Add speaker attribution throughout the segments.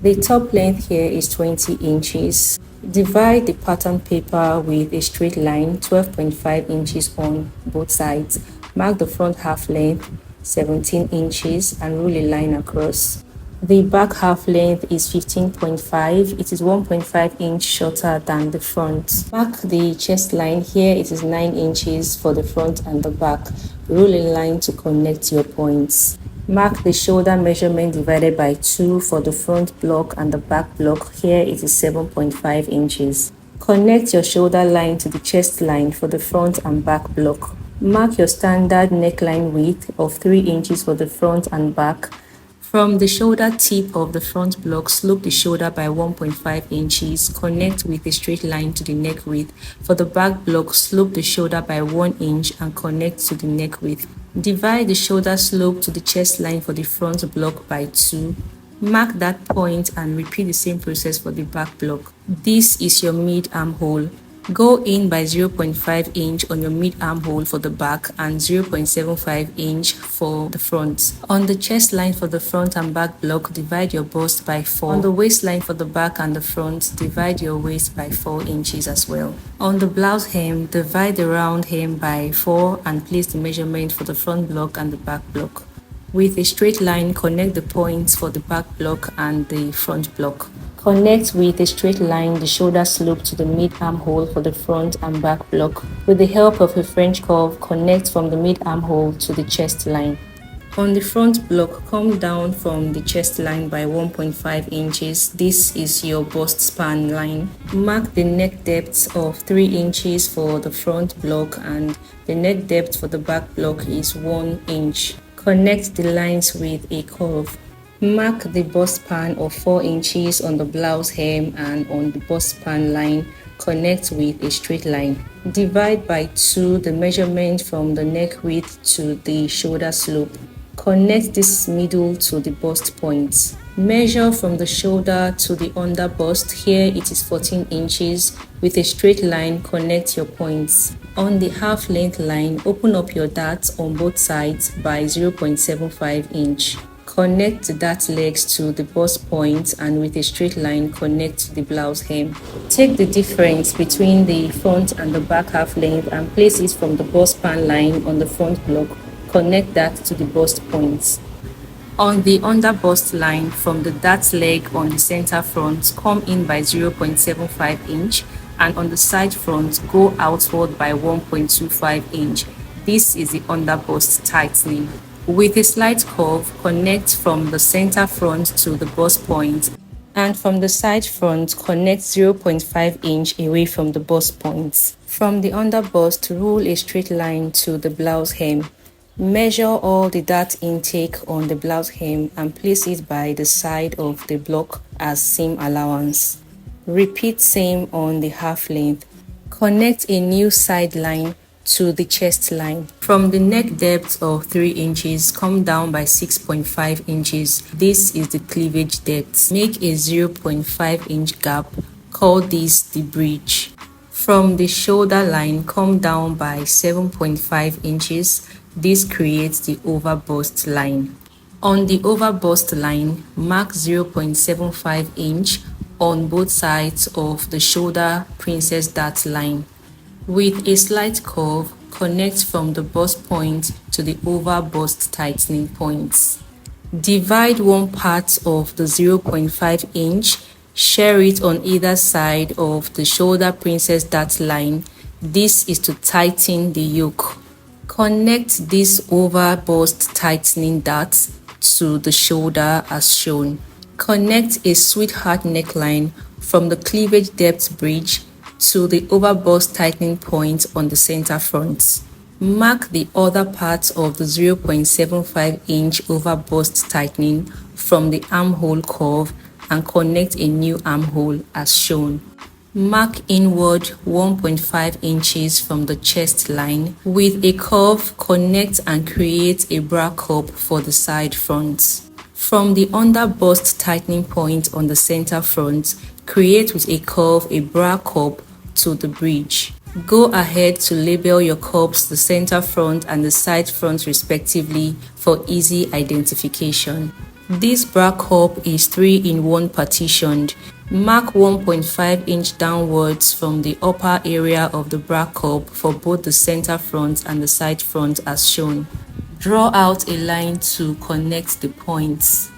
Speaker 1: The top length here is 20 inches. Divide the pattern paper with a straight line 12.5 inches on both sides. Mark the front half length 17 inches and rule a line across. The back half length is 15.5. It is 1.5 inch shorter than the front. Mark the chest line. Here it is 9 inches for the front and the back. Rule a line to connect your points. Mark the shoulder measurement divided by 2 for the front block and the back block. Here it is 7.5 inches. Connect your shoulder line to the chest line for the front and back block. Mark your standard neckline width of 3 inches for the front and back. From the shoulder tip of the front block, slope the shoulder by 1.5 inches. Connect with a straight line to the neck width. For the back block, slope the shoulder by 1 inch and connect to the neck width. Divide the shoulder slope to the chest line for the front block by 2. Mark that point and repeat the same process for the back block. This is your mid armhole. Go in by 0.5 inch on your mid armhole for the back and 0.75 inch for the front. On the chest line for the front and back block, divide your bust by 4. On the waistline for the back and the front, divide your waist by 4 inches as well. On the blouse hem, divide the round hem by 4 and place the measurement for the front block and the back block. With a straight line, connect the points for the back block and the front block. Connect with a straight line the shoulder slope to the mid armhole for the front and back block. With the help of a French curve, connect from the mid armhole to the chest line. On the front block, come down from the chest line by 1.5 inches. This is your bust span line. Mark the neck depth of 3 inches for the front block and the neck depth for the back block is 1 inch. Connect the lines with a curve. Mark the bust span of 4 inches on the blouse hem and on the bust span line, connect with a straight line. Divide by 2 the measurement from the neck width to the shoulder slope. Connect this middle to the bust points. Measure from the shoulder to the under bust. Here it is 14 inches. With a straight line, connect your points. On the half length line, open up your darts on both sides by 0.75 inch. Connect the dart legs to the bust point and with a straight line connect to the blouse hem. Take the difference between the front and the back half length and place it from the bust span line on the front block. Connect that to the bust points. On the under bust line, from the dart leg on the center front, come in by 0.75 inch and on the side front, go outward by 1.25 inch. This is the under bust tightening. With a slight curve, connect from the center front to the bust point and from the side front, connect 0.5 inch away from the bust points. From the under bust, rule a straight line to the blouse hem. Measure all the dart intake on the blouse hem and place it by the side of the block as seam allowance. Repeat same on the half length. Connect a new side line to the chest line. From the neck depth of 3 inches, come down by 6.5 inches. This is the cleavage depth. Make a 0.5 inch gap. Call this the bridge. From the shoulder line, come down by 7.5 inches. This creates the over bust line. On the over bust line, mark 0.75 inch on both sides of the shoulder princess dart line. With a slight curve, connect from the bust point to the over bust tightening points. Divide one part of the 0.5 inch, share it on either side of the shoulder princess dart line. This is to tighten the yoke. Connect this over bust tightening dart to the shoulder as shown. Connect a sweetheart neckline from the cleavage depth bridge to the over bust tightening point on the center front. Mark the other part of the 0.75 inch over bust tightening from the armhole curve and connect a new armhole as shown. Mark inward 1.5 inches from the chest line. With a curve, connect and create a bra cup for the side front. From the under bust tightening point on the center front, create with a curve a bra cup to the bridge. Go ahead to label your cups the center front and the side front respectively for easy identification. This bra cup is 3-in-1 partitioned. Mark 1.5 inch downwards from the upper area of the bra cup for both the center front and the side front as shown. Draw out a line to connect the points.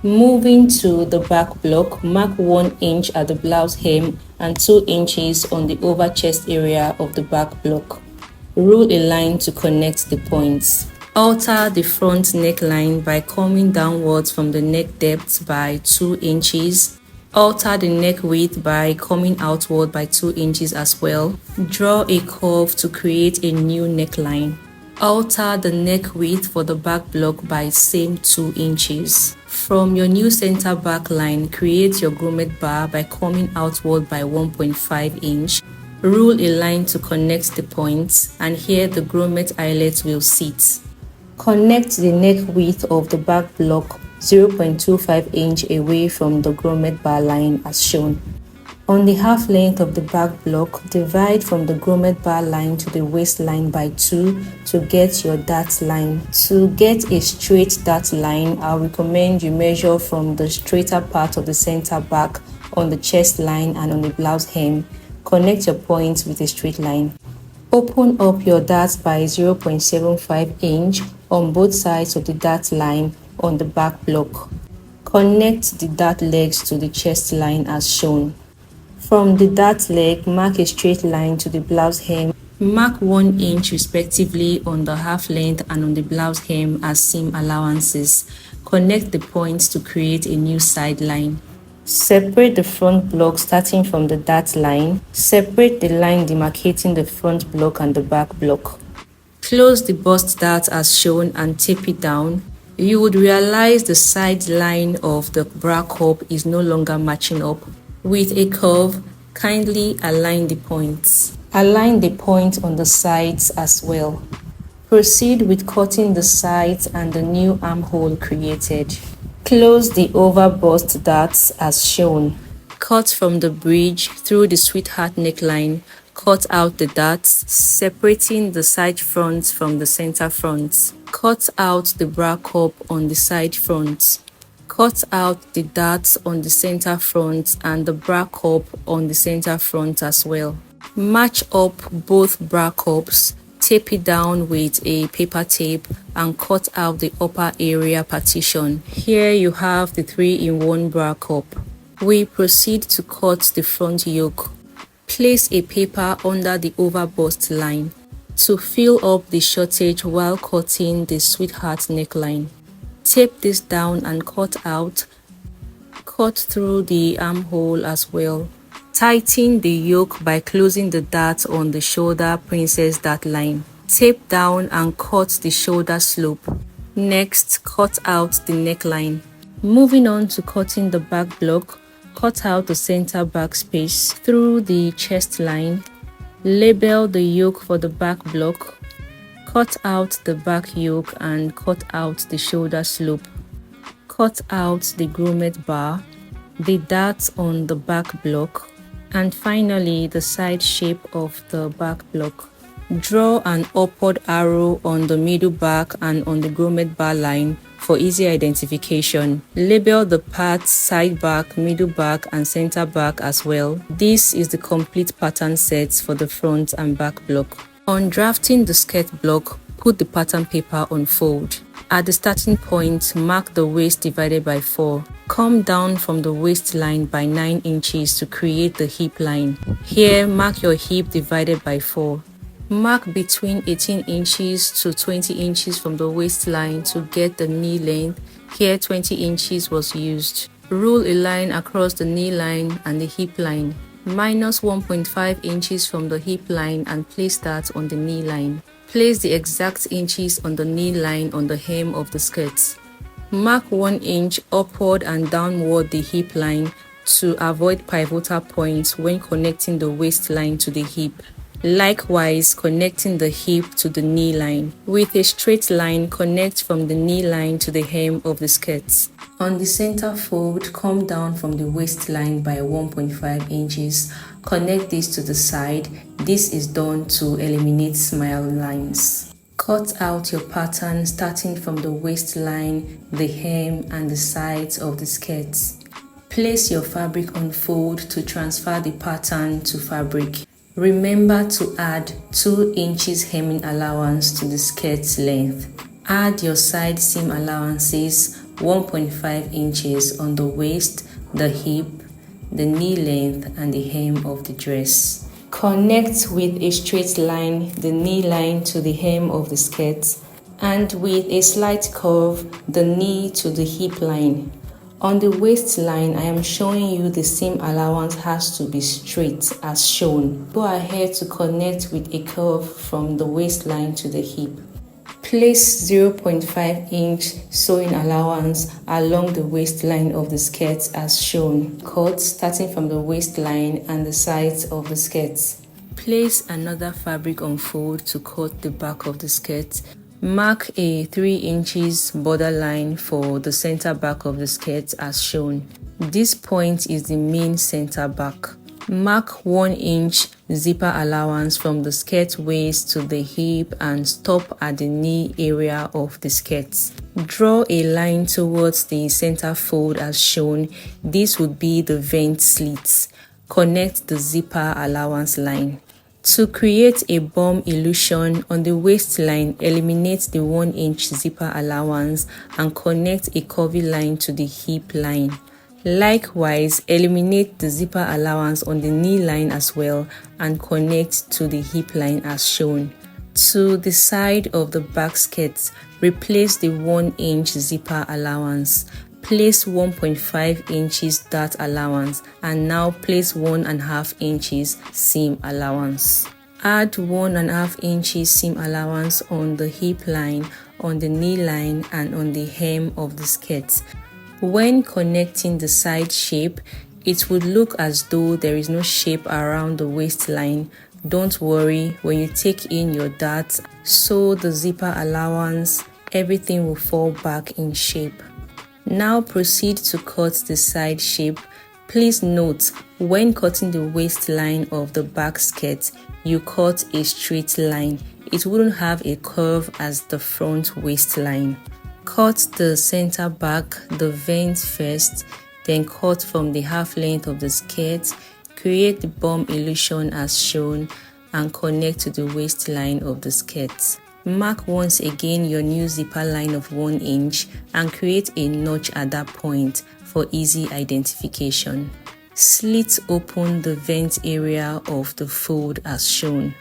Speaker 1: Moving to the back block, mark 1 inch at the blouse hem and 2 inches on the over chest area of the back block. Rule a line to connect the points. Alter the front neckline by coming downwards from the neck depth by 2 inches. Alter the neck width by coming outward by 2 inches as well. Draw a curve to create a new neckline. Alter the neck width for the back block by same 2 inches. From your new center back line, create your grommet bar by coming outward by 1.5 inch. Rule a line to connect the points, and here the grommet eyelet will sit. Connect the neck width of the back block 0.25 inch away from the grommet bar line as shown. On the half length of the back block, divide from the grommet bar line to the waistline by 2 to get your dart line. To get a straight dart line, I recommend you measure from the straighter part of the center back on the chest line and on the blouse hem. Connect your points with a straight line. Open up your dart by 0.75 inch on both sides of the dart line on the back block. Connect the dart legs to the chest line as shown. From the dart leg, mark a straight line to the blouse hem. Mark 1 inch respectively on the half length and on the blouse hem as seam allowances. Connect the points to create a new side line. Separate the front block starting from the dart line. Separate the line demarcating the front block and the back block. Close the bust dart as shown and tape it down. You would realize the side line of the bra cup is no longer matching up. With a curve, kindly align the points. Align the point on the sides as well. Proceed with cutting the sides and the new armhole created. Close the over bust darts as shown. Cut from the bridge through the sweetheart neckline. Cut out the darts, separating the side fronts from the center fronts. Cut out the bra cup on the side fronts. Cut out the darts on the center front and the bra cup on the center front as well. Match up both bra cups, tape it down with a paper tape and cut out the upper area partition. Here you have the 3-in-1 bra cup. We proceed to cut the front yoke. Place a paper under the over bust line to fill up the shortage while cutting the sweetheart neckline. Tape this down and cut out. Cut through the armhole as well. Tighten the yoke by closing the dart on the shoulder princess dart line. Tape down and cut the shoulder slope. Next, cut out the neckline. Moving on to cutting the back block, cut out the center back space through the chest line. Label the yoke for the back block. Cut out the back yoke and cut out the shoulder slope. Cut out the grommet bar, the darts on the back block, and finally the side shape of the back block. Draw an upward arrow on the middle back and on the grommet bar line for easy identification. Label the parts side back, middle back, and center back as well. This is the complete pattern set for the front and back block. On drafting the skirt block, put the pattern paper on fold. At the starting point, mark the waist divided by 4. Come down from the waistline by 9 inches to create the hip line. Here, mark your hip divided by 4. Mark between 18 inches to 20 inches from the waistline to get the knee length. Here, 20 inches was used. Rule a line across the knee line and the hip line. Minus 1.5 inches from the hip line and place that on the knee line. Place the exact inches on the knee line on the hem of the skirt. Mark 1 inch upward and downward the hip line to avoid pivotal points when connecting the waistline to the hip. Likewise, connecting the hip to the knee line. With a straight line, connect from the knee line to the hem of the skirt. On the center fold, come down from the waistline by 1.5 inches. Connect this to the side. This is done to eliminate smile lines. Cut out your pattern starting from the waistline, the hem and the sides of the skirt. Place your fabric on fold to transfer the pattern to fabric. Remember to add 2 inches hemming allowance to the skirt's length. Add your side seam allowances 1.5 inches on the waist, the hip, the knee length and the hem of the dress. Connect with a straight line the knee line to the hem of the skirt and with a slight curve the knee to the hip line. On the waistline, I am showing you the seam allowance has to be straight as shown. Go ahead to connect with a curve from the waistline to the hip. Place 0.5 inch sewing allowance along the waistline of the skirt as shown. Cut starting from the waistline and the sides of the skirt. Place another fabric on fold to cut the back of the skirt. Mark a 3 inches border line for the center back of the skirt as shown. This point is the main center back. Mark 1 inch zipper allowance from the skirt waist to the hip and stop at the knee area of the skirt. Draw a line towards the center fold as shown. This would be the vent slits. Connect the zipper allowance line. To create a bum illusion on the waistline, eliminate the 1 inch zipper allowance and connect a curvy line to the hip line. Likewise, eliminate the zipper allowance on the knee line as well and connect to the hip line as shown. To the side of the back skirt, replace the 1 inch zipper allowance. Place 1.5 inches dart allowance and now place 1.5 inches seam allowance. Add 1.5 inches seam allowance on the hip line, on the knee line and on the hem of the skirt. When connecting the side shape, it would look as though there is no shape around the waistline. Don't worry, when you take in your darts, sew the zipper allowance, everything will fall back in shape. Now proceed to cut the side shape. Please note, when cutting the waistline of the back skirt, you cut a straight line. It wouldn't have a curve as the front waistline. Cut the center back, the vent first, then cut from the half length of the skirt, create the bum illusion as shown, and connect to the waistline of the skirt. Mark once again your new zipper line of 1 inch and create a notch at that point for easy identification. Slit open the vent area of the fold as shown.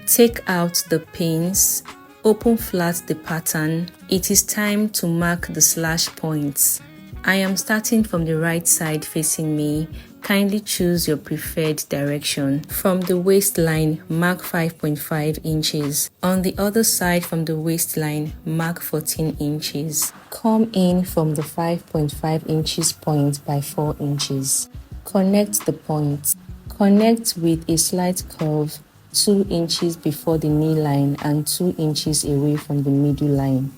Speaker 1: Take out the pins. Open flat the pattern. It is time to mark the slash points. I am starting from the right side facing me. Kindly choose your preferred direction. From the waistline, mark 5.5 inches. On the other side from the waistline, mark 14 inches. Come in from the 5.5 inches point by 4 inches. Connect the points. Connect with a slight curve 2 inches before the knee line and 2 inches away from the middle line.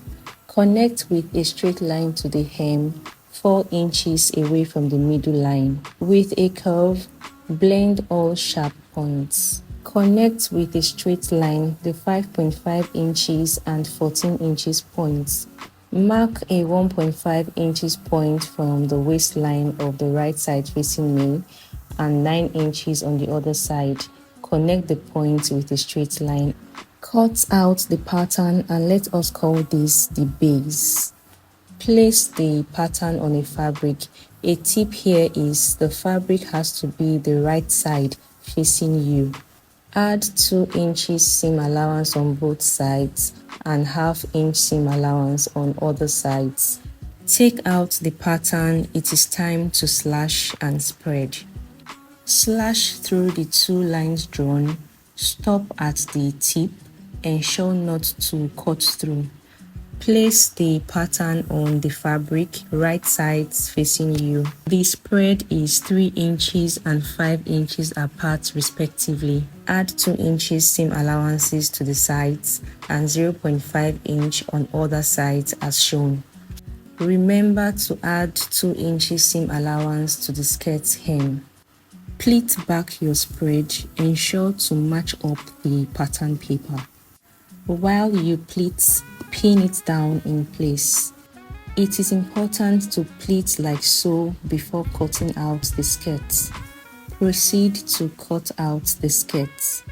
Speaker 1: Connect with a straight line to the hem 4 inches away from the middle line. With a curve, blend all sharp points. Connect with a straight line the 5.5 inches and 14 inches points. Mark a 1.5 inches point from the waistline of the right side facing me and 9 inches on the other side. Connect the points with a straight line. Cut out the pattern and let us call this the base. Place the pattern on a fabric. A tip here is the fabric has to be the right side facing you. Add 2 inches seam allowance on both sides and ½ inch seam allowance on other sides. Take out the pattern. It is time to slash and spread. Slash through the 2 lines drawn. Stop at the tip. Ensure not to cut through. Place the pattern on the fabric, right sides facing you. The spread is 3 inches and 5 inches apart respectively. Add 2 inches seam allowances to the sides and 0.5 inch on other sides as shown. Remember to add 2 inches seam allowance to the skirt hem. Pleat back your spread. Ensure to match up the pattern paper. While you pleat, pin it down in place. It is important to pleat like so before cutting out the skirt. Proceed to cut out the skirt.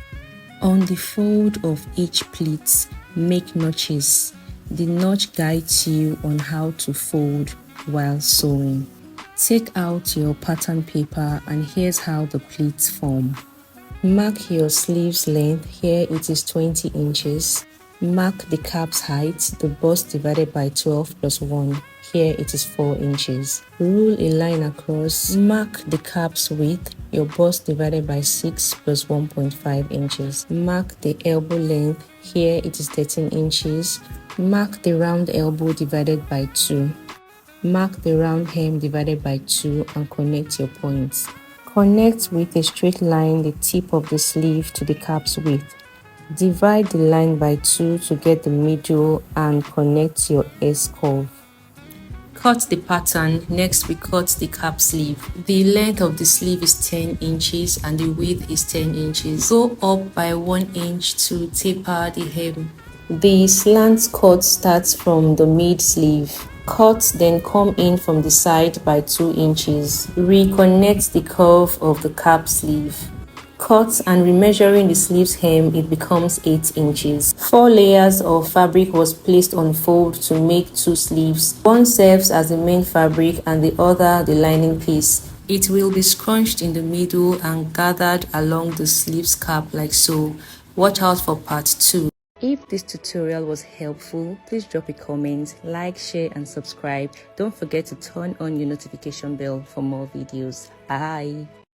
Speaker 1: On the fold of each pleat, make notches. The notch guides you on how to fold while sewing. Take out your pattern paper and here's how the pleats form. Mark your sleeves length, here it is 20 inches. Mark the cap's height, the bust divided by 12 plus 1, here it is 4 inches. Rule a line across, mark the cap's width, your bust divided by 6 plus 1.5 inches. Mark the elbow length, here it is 13 inches. Mark the round elbow divided by 2. Mark the round hem divided by 2 and connect your points. Connect with a straight line the tip of the sleeve to the cap's width. Divide the line by 2 to get the middle and connect your S-curve. Cut the pattern. Next we cut the cap sleeve. The length of the sleeve is 10 inches and the width is 10 inches. Go up by 1 inch to taper the hem. The slant cut starts from the mid sleeve. Cut, then come in from the side by 2 inches. Reconnect the curve of the cap sleeve. Cut and remeasuring the sleeve's hem, it becomes 8 inches. 4 layers of fabric was placed on fold to make 2 sleeves. One serves as the main fabric and the other the lining piece. It will be scrunched in the middle and gathered along the sleeve's cap like so. Watch out for part 2. If this tutorial was helpful, please drop a comment, like, share and subscribe. Don't forget to turn on your notification bell for more videos. Bye.